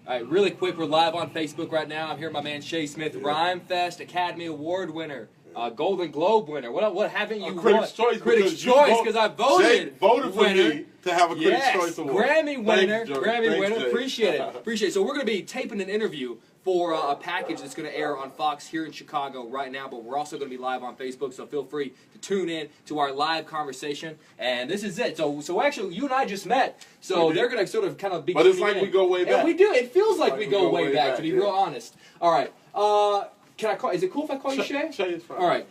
All right, really quick, we're live on Facebook right now. I'm here with my man Shay Smith, RHYMEFEST Academy Award winner, Golden Globe winner. What haven't you won? Critics' Choice. Critics' Choice, because I voted. Jay voted for winner. me to have a Critics' Choice Award. Grammy winner. Thanks, Grammy Thanks, winner. Jay. Appreciate it. Appreciate it. So we're going to be taping an interview for a package that's going to air on Fox here in Chicago right now, but we're also going to be live on Facebook, so feel free to tune in to our live conversation. And this is it. So actually, you and I just met, so they're going to sort of kind of be. But it's like we go way back. And we do. It feels like we go way back, to be real honest. All right. Can I call? Is it cool if I call you Shay? Shay is fine. All right.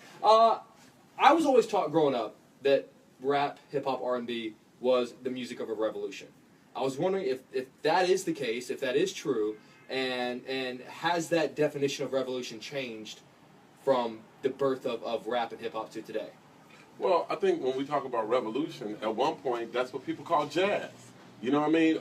I was always taught growing up that rap, hip hop, R&B was the music of a revolution. I was wondering if that is the case, if that is true. And has that definition of revolution changed from the birth of rap and hip-hop to today? Well, I think when we talk about revolution, at one point, that's what people call jazz. You know what I mean?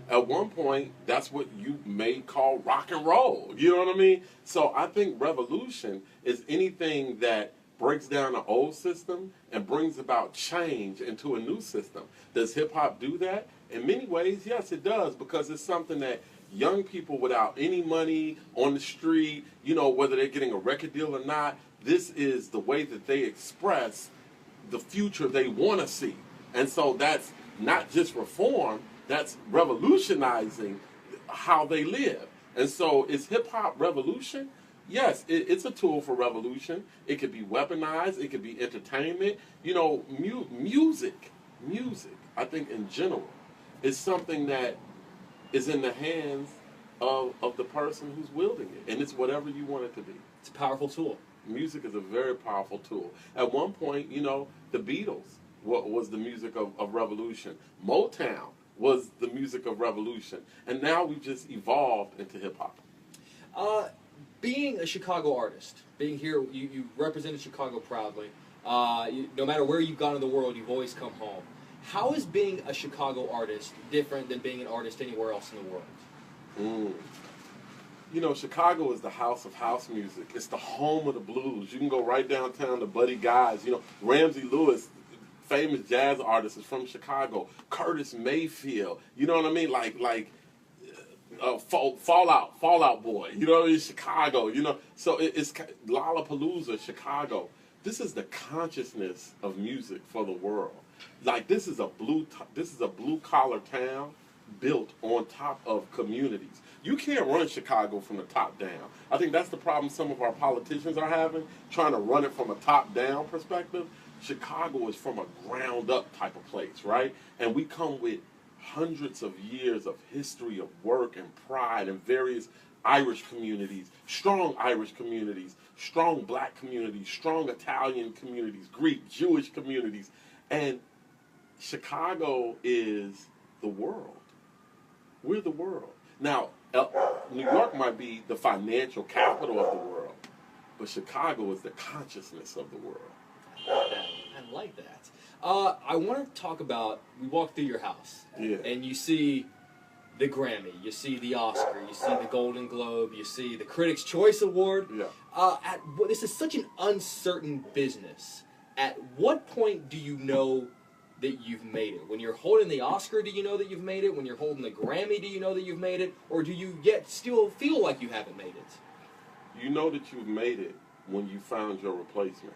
At one point, that's what you may call rock and roll. You know what I mean? So I think revolution is anything that breaks down an old system and brings about change into a new system. Does hip-hop do that? In many ways, yes, it does, because it's something that young people without any money on the street, you know, whether they're getting a record deal or not, this is the way that they express the future they want to see. And so that's not just reform, that's revolutionizing how they live. And so is hip-hop revolution? Yes, it's a tool for revolution. It could be weaponized. It could be entertainment. You know, music, I think in general, is something that is in the hands of the person who's wielding it. And it's whatever you want it to be. It's a powerful tool. Music is a very powerful tool. At one point, you know, the Beatles was the music of revolution. Motown was the music of revolution. And now we've just evolved into hip-hop. Being a Chicago artist, being here, you represented Chicago proudly. No matter where you've gone in the world, you've always come home. How is being a Chicago artist different than being an artist anywhere else in the world? You know, Chicago is the house of house music. It's the home of the blues. You can go right downtown to Buddy Guy's. You know, Ramsey Lewis, famous jazz artist, is from Chicago. Curtis Mayfield. You know what I mean? Fallout Boy. You know, in Chicago. You know, so it's Lollapalooza, Chicago. This is the consciousness of music for the world. Like this is a blue collar town built on top of communities. You can't run Chicago from the top down. I think that's the problem some of our politicians are having, trying to run it from a top down perspective. Chicago is from a ground up type of place, right? And we come with hundreds of years of history of work and pride in various Irish communities, strong Irish communities, strong black communities, strong Italian communities, Greek, Jewish communities. And Chicago is the world. We're the world. Now, New York might be the financial capital of the world, but Chicago is the consciousness of the world. I like that. I want to talk about, we walk through your house, and you see the Grammy, you see the Oscar, you see the Golden Globe, you see the Critics' Choice Award. This is such an uncertain business. At what point do you know that you've made it? When you're holding the Oscar, do you know that you've made it? When you're holding the Grammy, do you know that you've made it? Or do you still feel like you haven't made it? You know that you've made it when you found your replacement,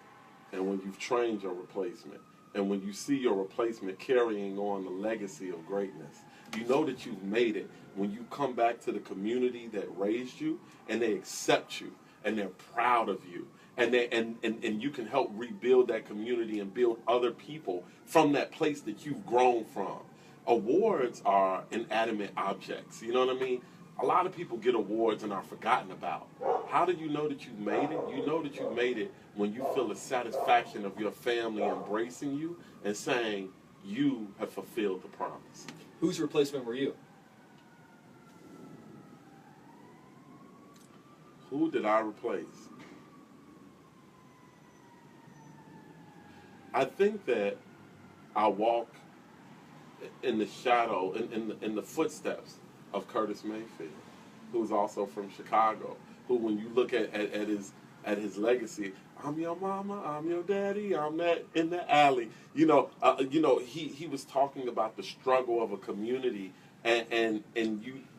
and when you've trained your replacement, and when you see your replacement carrying on the legacy of greatness. You know that you've made it when you come back to the community that raised you, and they accept you, and they're proud of you. And you can help rebuild that community and build other people from that place that you've grown from. Awards are inanimate objects, you know what I mean? A lot of people get awards and are forgotten about. How do you know that you made it? You know that you made it when you feel the satisfaction of your family embracing you and saying you have fulfilled the promise. Whose replacement were you? Who did I replace? I think that I walk in the shadow, in the footsteps of Curtis Mayfield, who's also from Chicago, who when you look at his legacy, I'm your mama, I'm your daddy, I'm that in the alley. He was talking about the struggle of a community and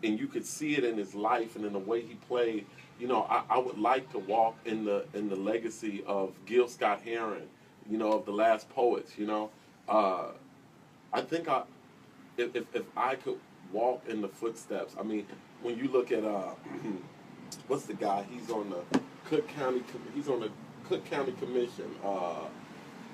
you could see it in his life and in the way he played. You know, I would like to walk in the legacy of Gil Scott-Heron, you know, of the Last Poets. You know, I think if I could walk in the footsteps. I mean, when you look at what's the guy? He's on the Cook County. He's on the Cook County Commission.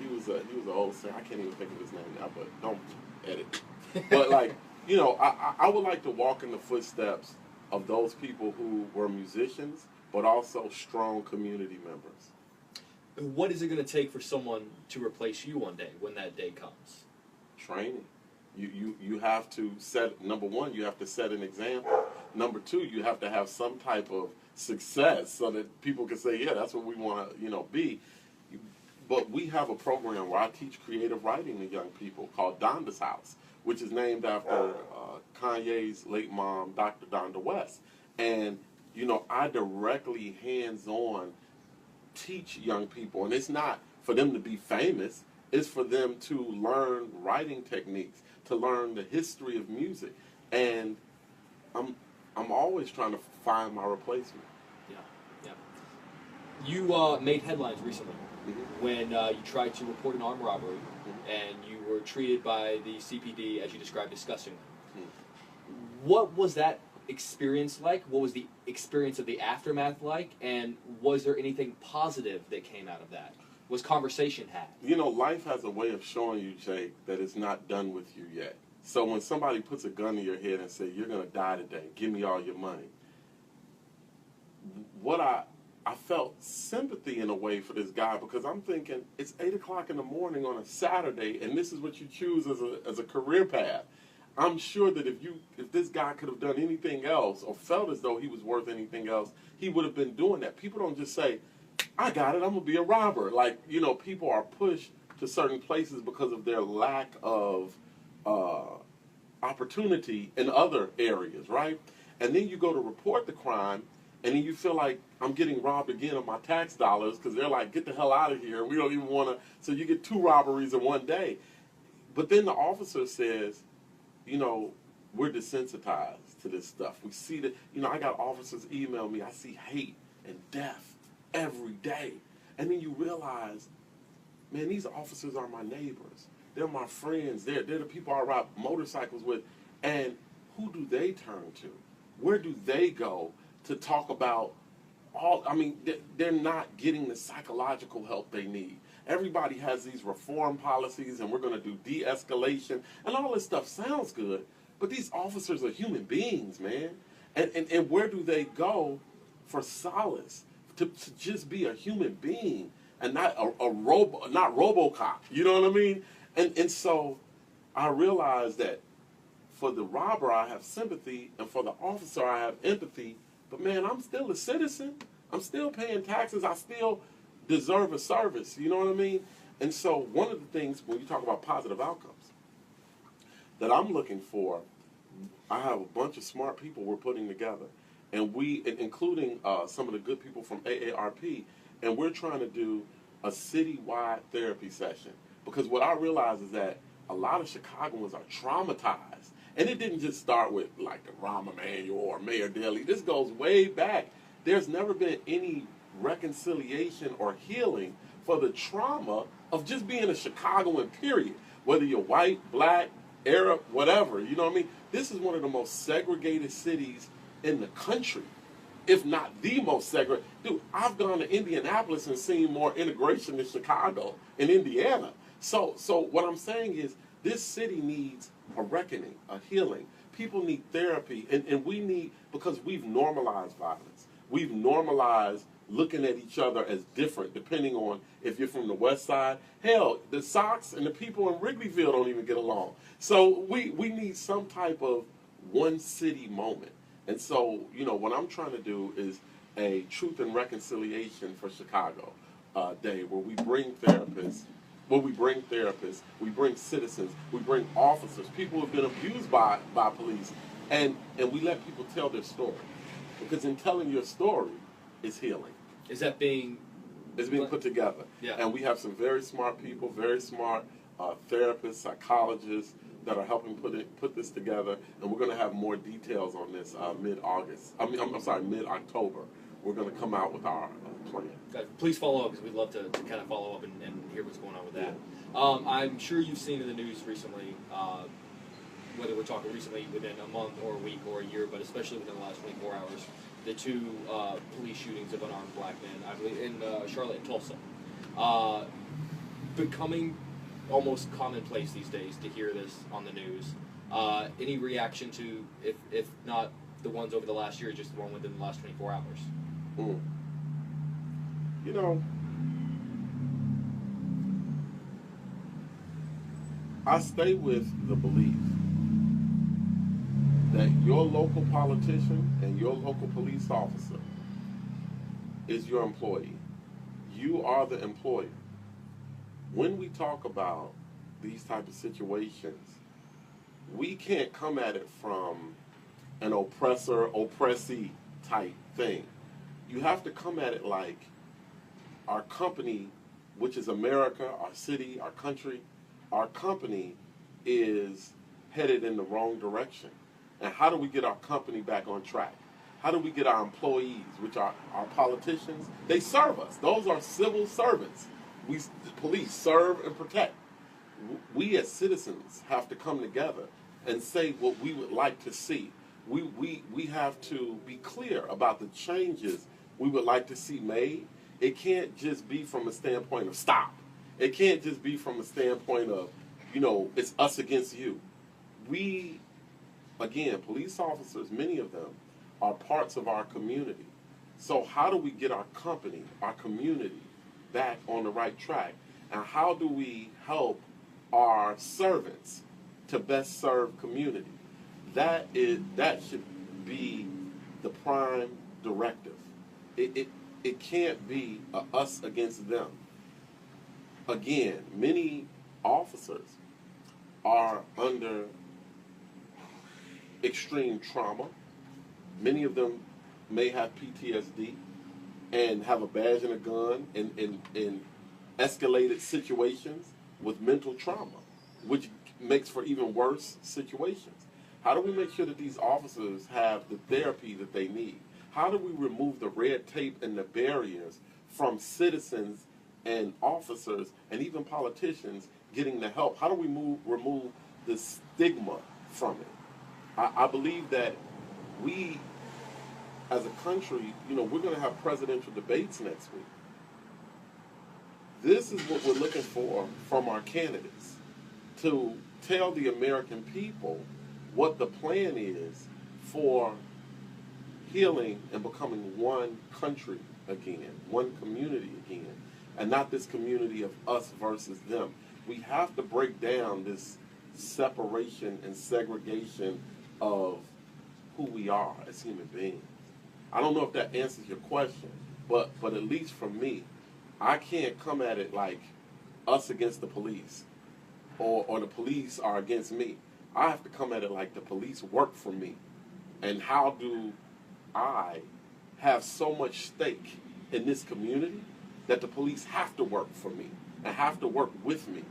He was an old singer. I can't even think of his name now, but don't edit. But like, you know, I would like to walk in the footsteps of those people who were musicians, but also strong community members. What is it going to take for someone to replace you one day when that day comes? Training. You have to set, number one, you have to set an example. Number two, you have to have some type of success so that people can say, yeah, that's what we want to, you know, be. But we have a program where I teach creative writing to young people called Donda's House, which is named after Kanye's late mom, Dr. Donda West. And, you know, I directly hands-on teach young people. And it's not for them to be famous. It's for them to learn writing techniques, to learn the history of music. And I'm always trying to find my replacement. Yeah. You made headlines recently when you tried to report an armed robbery and you were treated by the CPD, as you described, disgustingly. What was that experience like? What was the experience of the aftermath like? And was there anything positive that came out of that? Was conversation had? You know, life has a way of showing you, Jake, that it's not done with you yet. So when somebody puts a gun to your head and says, you're going to die today, give me all your money, what I felt sympathy in a way for this guy, because I'm thinking, it's 8 o'clock in the morning on a Saturday, and this is what you choose as a career path. I'm sure that if this guy could have done anything else or felt as though he was worth anything else, he would have been doing that. People don't just say, I got it, I'm going to be a robber. Like, you know, people are pushed to certain places because of their lack of opportunity in other areas, right? And then you go to report the crime, and then you feel like I'm getting robbed again of my tax dollars because they're like, get the hell out of here. We don't even want to. So you get 2 robberies in one day. But then the officer says, you know, we're desensitized to this stuff. We see that, you know, I got officers email me. I see hate and death every day. And then you realize, man, these officers are my neighbors. They're my friends. They're the people I ride motorcycles with. And who do they turn to? Where do they go to talk about they're not getting the psychological help they need. Everybody has these reform policies, and we're going to do de-escalation, and all this stuff sounds good, but these officers are human beings, man. And where do they go for solace? To just be a human being and not not RoboCop. You know what I mean? And so I realized that for the robber I have sympathy, and for the officer I have empathy. But man, I'm still a citizen. I'm still paying taxes. I still deserve a service. You know what I mean? And so one of the things when you talk about positive outcomes that I'm looking for, I have a bunch of smart people we're putting together, and including some of the good people from AARP, and we're trying to do a citywide therapy session. Because what I realize is that a lot of Chicagoans are traumatized. And it didn't just start with like the Rahm Emanuel or Mayor Daley. This goes way back. There's never been any reconciliation or healing for the trauma of just being a Chicagoan, period. Whether you're white, black, Arab, whatever, you know what I mean? This is one of the most segregated cities in the country, if not the most segregated. Dude, I've gone to Indianapolis and seen more integration than Chicago and Indiana. So what I'm saying is this city needs a reckoning, a healing. People need therapy, and we need, because we've normalized violence. We've normalized looking at each other as different, depending on if you're from the West Side. Hell, the Sox and the people in Wrigleyville don't even get along. So we need some type of one city moment. And so, you know, what I'm trying to do is a Truth and Reconciliation for Chicago day where we bring therapists. We bring citizens, we bring officers, people who have been abused by police, and we let people tell their story. Because in telling your story is healing. Is that being... It's being put together. Yeah. And we have some very smart people, very smart therapists, psychologists, that are helping put this together, and we're going to have more details on this mid-August. I'm sorry, mid-October. We're going to come out with our plan. Please follow up, because we'd love to kind of follow up and hear what's going on with that. I'm sure you've seen in the news recently, whether we're talking recently within a month or a week or a year, but especially within the last 24 hours, the two police shootings of unarmed black men, I believe, in Charlotte and Tulsa. Becoming almost commonplace these days to hear this on the news. Any reaction to, if not the ones over the last year, just the one within the last 24 hours? You know, I stay with the belief that your local politician and your local police officer is your employee. You are the employer. When we talk about these type of situations, we can't come at it from an oppressor-oppressee type thing. You have to come at it like our company, which is America, our city, our country, our company is headed in the wrong direction. And how do we get our company back on track? How do we get our employees, which are our politicians? They serve us. Those are civil servants. We, the police, serve and protect. We as citizens have to come together and say what we would like to see. We have to be clear about the changes we would like to see made. It can't just be from a standpoint of stop. It can't just be from a standpoint of, you know, it's us against you. We, again, police officers, many of them, are parts of our community. So how do we get our company, our community, back on the right track? And how do we help our servants to best serve community? That should be the prime directive. It can't be us against them. Again, many officers are under extreme trauma. Many of them may have PTSD and have a badge and a gun in escalated situations with mental trauma, which makes for even worse situations. How do we make sure that these officers have the therapy that they need? How do we remove the red tape and the barriers from citizens and officers and even politicians getting the help? How do we remove the stigma from it? I believe that we, as a country, you know, we're going to have presidential debates next week. This is what we're looking for from our candidates, to tell the American people what the plan is for healing and becoming one country again, one community again, and not this community of us versus them. We have to break down this separation and segregation of who we are as human beings. I don't know if that answers your question, but at least for me, I can't come at it like us against the police or the police are against me. I have to come at it like the police work for me. And how do I have so much stake in this community that the police have to work for me and have to work with me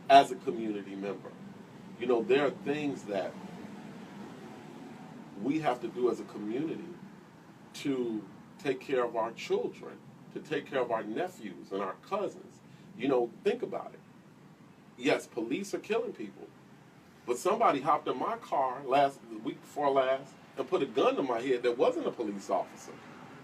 as a community member? You know, there are things that we have to do as a community to take care of our children, to take care of our nephews and our cousins. You know, think about it. Yes, police are killing people, but somebody hopped in my car the week before last and put a gun to my head that wasn't a police officer.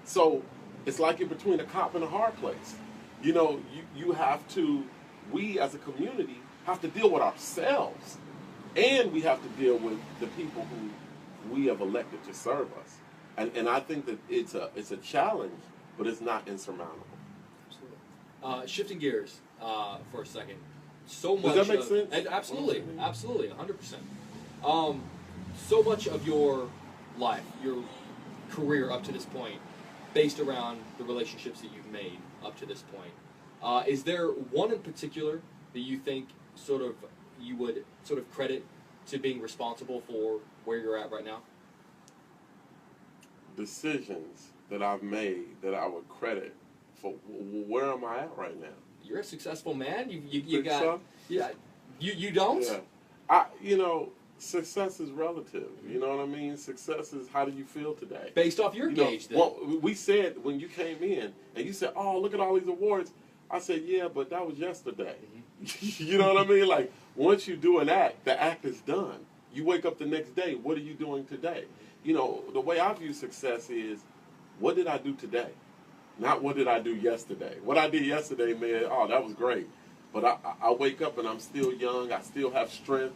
So it's like in between a cop and a hard place. You know, you have to, we as a community have to deal with ourselves, and we have to deal with the people who we have elected to serve us. And I think that it's a challenge, but it's not insurmountable. Absolutely. Shifting gears for a second. So much. Does that make sense? And absolutely, 100%. So much of your life, your career up to this point, based around the relationships that you've made up to this point. Is there one in particular that you think you would credit to being responsible for where you're at right now? Decisions that I've made that I would credit for where am I at right now? You're a successful man. You got so? Yeah. You don't? success is relative. You know what I mean? Success is how do you feel today? Based off your gauge, then. Well, we said when you came in and you said, "Oh, look at all these awards." I said, "Yeah, but that was yesterday." Mm-hmm. You know what I mean? Like once you do an act, the act is done. You wake up the next day. What are you doing today? The way I view success is, what did I do today? Not what did I do yesterday. What I did yesterday, man, oh, that was great. But I wake up and I'm still young. I still have strength.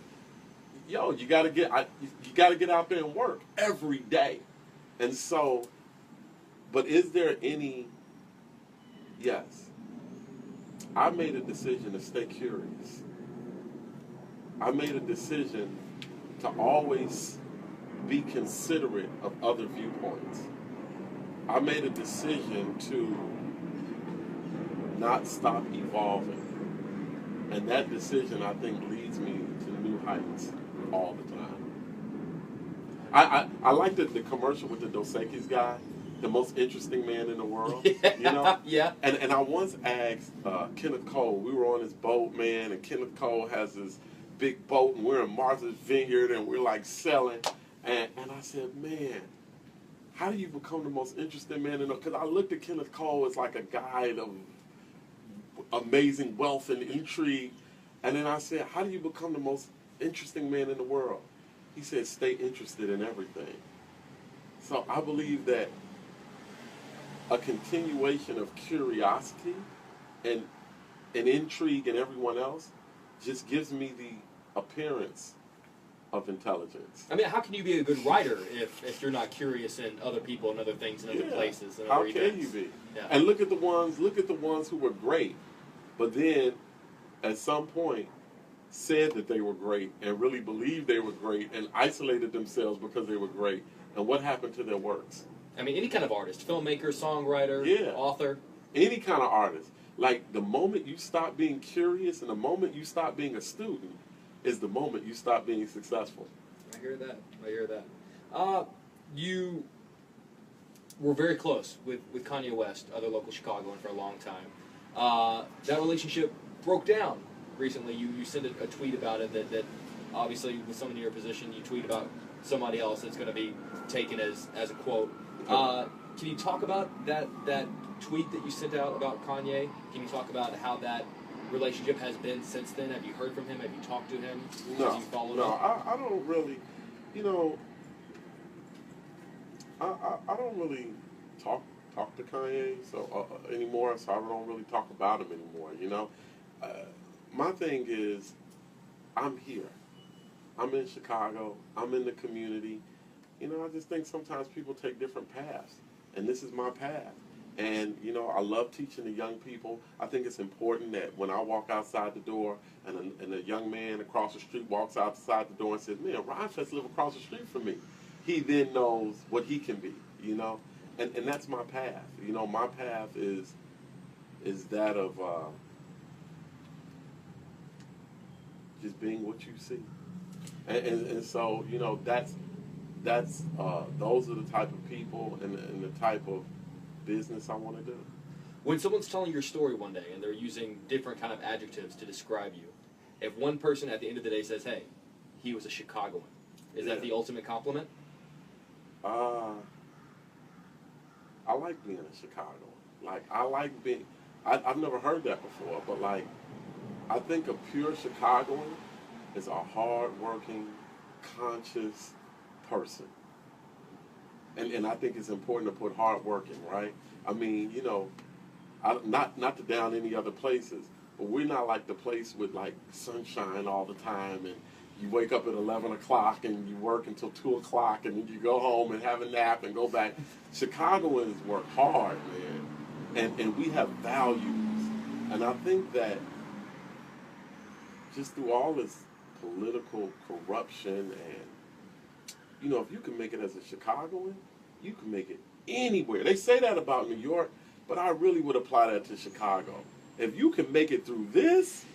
Yo, you gotta get out there and work every day. And so, but is there any? Yes, I made a decision to stay curious. I made a decision to always be considerate of other viewpoints. I made a decision to not stop evolving. And that decision, I think, leads me to new heights all the time. I like the commercial with the Dos Equis guy, the most interesting man in the world. Yeah. Yeah. And I once asked Kenneth Cole, we were on his boat, man, and Kenneth Cole has this big boat, and we're in Martha's Vineyard, and we're like selling. And I said, man, how do you become the most interesting man in the world? Because I looked at Kenneth Cole as like a guy of amazing wealth and intrigue. And then I said, how do you become the most interesting man in the world? He said, stay interested in everything. So I believe that a continuation of curiosity and intrigue in everyone else just gives me the appearance of intelligence. I mean, how can you be a good writer if you're not curious in other people and other things and other places and other events? How can you be? Yeah. And look at the ones who were great, but then at some point said that they were great and really believed they were great and isolated themselves because they were great. And what happened to their works? I mean, any kind of artist, filmmaker, songwriter, author. Any kind of artist. Like the moment you stop being curious and the moment you stop being a student is the moment you stop being successful. I hear that. You were very close with Kanye West, other local Chicagoan, for a long time. That relationship broke down recently. You sent a tweet about it that obviously with someone in your position, you tweet about somebody else that's going to be taken as a quote. Can you talk about that tweet that you sent out about Kanye? Can you talk about how that relationship has been since then? Have you heard from him? Have you talked to him? No, Have you followed no, up? I don't really, I don't really talk to Kanye anymore, so I don't really talk about him anymore, My thing is, I'm here. I'm in Chicago. I'm in the community. I just think sometimes people take different paths, and this is my path. And, I love teaching the young people. I think it's important that when I walk outside the door and a young man across the street walks outside the door and says, man, RHYMEFEST live across the street from me. He then knows what he can be, And that's my path. My path is that of just being what you see. And so, that's those are the type of people and the type of business I want to do. When someone's telling your story one day and they're using different kind of adjectives to describe you, if one person at the end of the day says, hey, he was a Chicagoan, is that the ultimate compliment? I like being a Chicagoan. Like, I like being, I've never heard that before, but like, I think a pure Chicagoan is a hard-working, conscious person. And I think it's important to put hard working, right? I mean, not to down any other places, but we're not like the place with like sunshine all the time and you wake up at 11 o'clock and you work until 2 o'clock and then you go home and have a nap and go back. Chicagoans work hard, man, and we have values. And I think that just through all this political corruption and if you can make it as a Chicagoan, you can make it anywhere. They say that about New York, but I really would apply that to Chicago. If you can make it through this,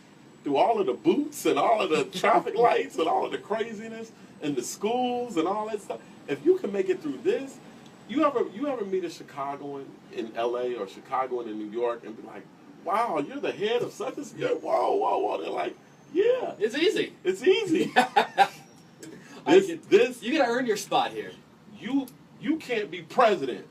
through all of the boots and all of the traffic lights and all of the craziness and the schools and all that stuff, if you can make it through this, you ever meet a Chicagoan in L.A. or Chicagoan in New York and be like, wow, you're the head of such and such? Whoa. They're like, Yeah. It's easy. It's easy. You gotta earn your spot here. You can't be president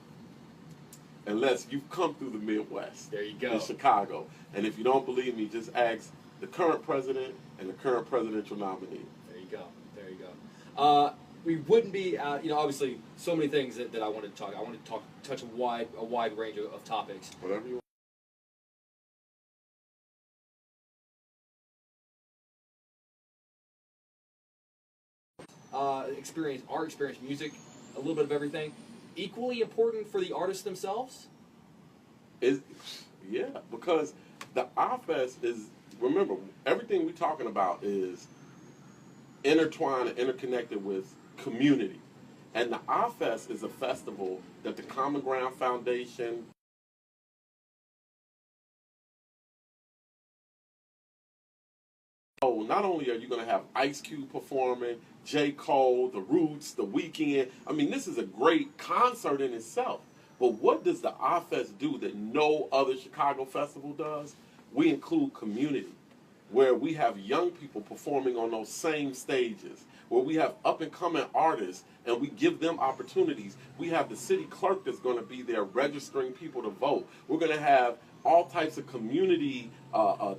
unless you've come through the Midwest. There you go. In Chicago. And if you don't believe me, just ask the current president and the current presidential nominee. There you go. There you go. We wouldn't be, obviously, so many things that I wanted to talk. I wanted to touch a wide range of topics. Whatever you want. Art experience, music, a little bit of everything. Equally important for the artists themselves? Yeah, because the RHYMEFEST is, remember, everything we're talking about is intertwined and interconnected with community. And the RHYMEFEST is a festival that the Common Ground Foundation, not only are you going to have Ice Cube performing, J. Cole, The Roots, The Weeknd. I mean, this is a great concert in itself. But what does the RHYMEFEST do that no other Chicago festival does? We include community, where we have young people performing on those same stages, where we have up-and-coming artists, and we give them opportunities. We have the city clerk that's going to be there registering people to vote. We're going to have all types of community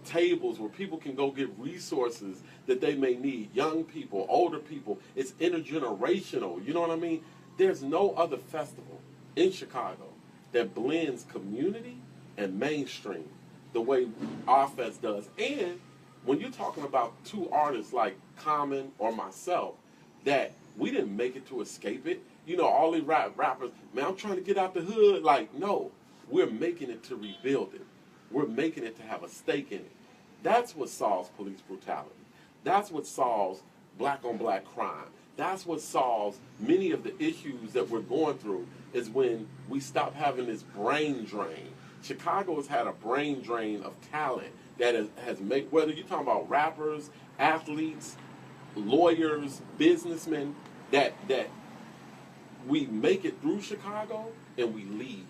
tables where people can go get resources that they may need. Young people, older people. It's intergenerational. You know what I mean? There's no other festival in Chicago that blends community and mainstream the way RHYMEFEST does. And when you're talking about two artists like Common or myself, that we didn't make it to escape it. You know, all these rappers, man, I'm trying to get out the hood. Like, no, we're making it to rebuild it. We're making it to have a stake in it. That's what solves police brutality. That's what solves black-on-black crime. That's what solves many of the issues that we're going through, is when we stop having this brain drain. Chicago has had a brain drain of talent that has made, whether you're talking about rappers, athletes, lawyers, businessmen, that we make it through Chicago and we leave.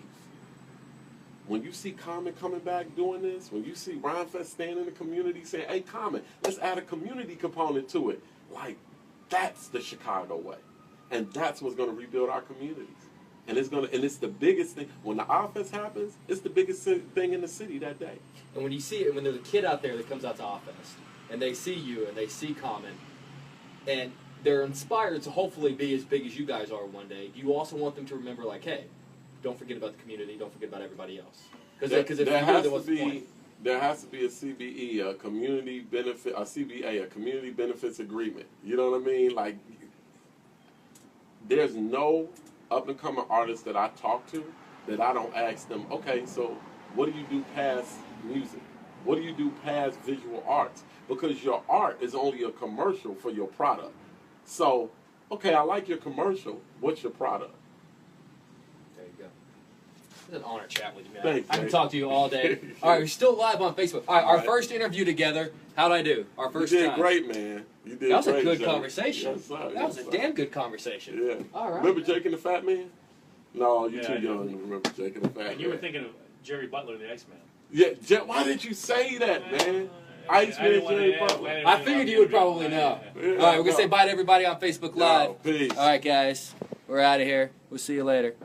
When you see Common coming back doing this, when you see RHYMEFEST standing in the community saying, hey, Common, let's add a community component to it. Like, that's the Chicago way. And that's what's going to rebuild our communities. And it's the biggest thing. When the RHYMEFEST happens, it's the biggest thing in the city that day. And when you see it, when there's a kid out there that comes out to RHYMEFEST, and they see you, and they see Common, and they're inspired to hopefully be as big as you guys are one day, you also want them to remember, like, hey, don't forget about the community, don't forget about everybody else. Because there has to be a CBE, a community benefit, a CBA, a community benefits agreement. You know what I mean? Like, there's no up-and-coming artist that I talk to that I don't ask them, okay, so what do you do past music? What do you do past visual arts? Because your art is only a commercial for your product. So, okay, I like your commercial. What's your product? There you go. It's an honor chat with you, man. Thanks, I can talk to you all day. All right, we're still live on Facebook. All right, our first interview together. How'd I do? Our first time. You did great, man. You did great. That was a good Jake. conversation. Yes, sir. That was a damn good conversation. Yeah. All right. Remember Jake and the Fat Man? No, you're too young to remember Jake and the Fat Man. And you were thinking of Jerry Butler, the Iceman. Yeah, why did you say that, man? Iceman, Jerry Butler. I figured you would probably know. Yeah, All right, we're going to say bye to everybody on Facebook Live. Peace. All right, guys. We're out of here. We'll see you later.